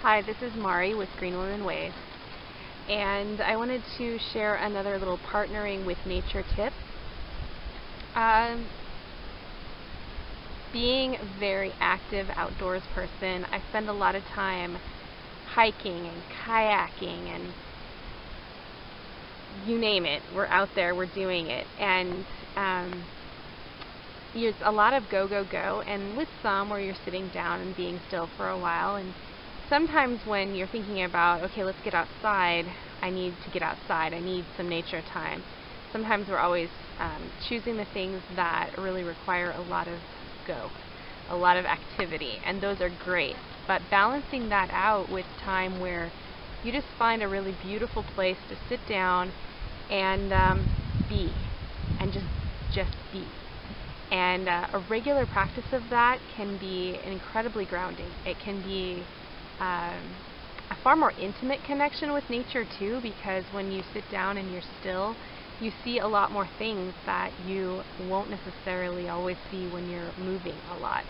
Hi, this is Mari with Green Women Wave, and I wanted to share another little partnering with nature tip. Being a very active outdoors person, I spend a lot of time hiking and kayaking and you name it, we're out there, we're doing it. And it's a lot of go, go, go, and with some where you're sitting down and being still for a while. And sometimes when you're thinking about, okay, let's get outside, I need to get outside, I need some nature time. Sometimes we're always choosing the things that really require a lot of go, a lot of activity, and those are great. But balancing that out with time where you just find a really beautiful place to sit down and be, and just be. And a regular practice of that can be incredibly grounding. It can be a far more intimate connection with nature too, because when you sit down and you're still, you see a lot more things that you won't necessarily always see when you're moving a lot.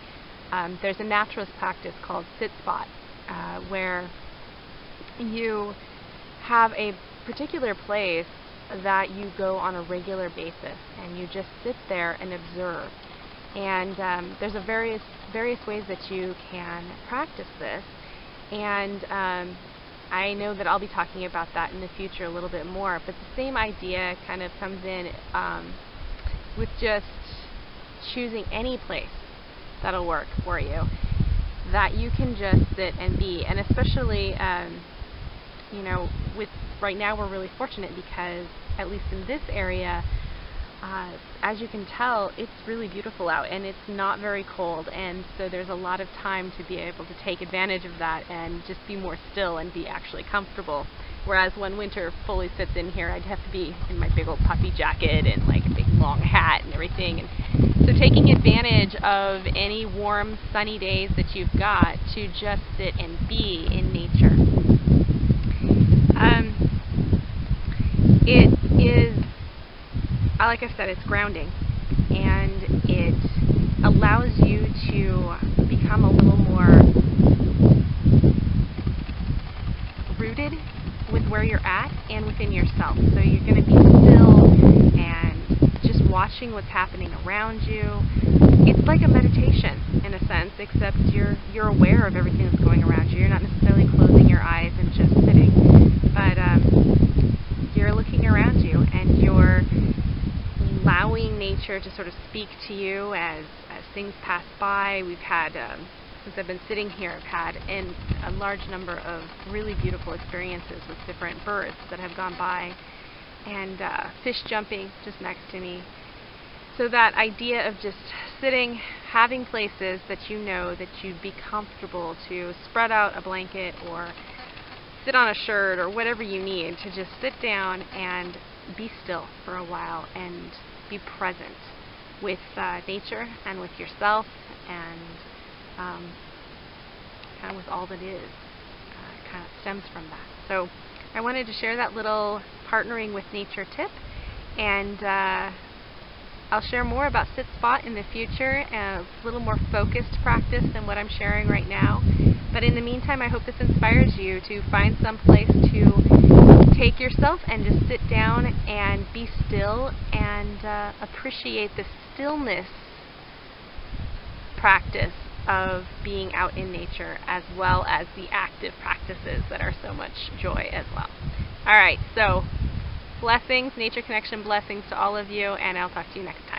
There's a naturalist practice called sit spot, where you have a particular place that you go on a regular basis and you just sit there and observe. And there's various ways that you can practice this. And I know that I'll be talking about that in the future a little bit more, but the same idea kind of comes in with just choosing any place that'll work for you, that you can just sit and be. And especially, with right now we're really fortunate because, at least in this area, as you can tell, it's really beautiful out and it's not very cold, and so there's a lot of time to be able to take advantage of that and just be more still and be actually comfortable. Whereas when winter fully sits in here, I'd have to be in my big old puffy jacket and like a big long hat and everything. And so taking advantage of any warm, sunny days that you've got to just sit and be in nature. It is, like I said, it's grounding, and it allows you to become a little more rooted with where you're at and within yourself. So you're going to be still and just watching what's happening around you. It's like a meditation in a sense, except you're aware of everything that's going around you. You're not necessarily closing your eyes and just sitting, but you're looking around you and you're allowing nature to sort of speak to you as things pass by. We've had, since I've been sitting here, I've had a large number of really beautiful experiences with different birds that have gone by, and fish jumping just next to me. So that idea of just sitting, having places that you know that you'd be comfortable to spread out a blanket or sit on a shirt or whatever you need to just sit down and be still for a while and be present with nature and with yourself and kind of with all that is. Kind of stems from that. So I wanted to share that little partnering with nature tip, and I'll share more about Sit Spot in the future, a little more focused practice than what I'm sharing right now. But in the meantime, I hope this inspires you to find some place to take yourself and just sit down and be still and appreciate the stillness practice of being out in nature, as well as the active practices that are so much joy as well. Alright, so blessings, nature connection blessings to all of you, and I'll talk to you next time.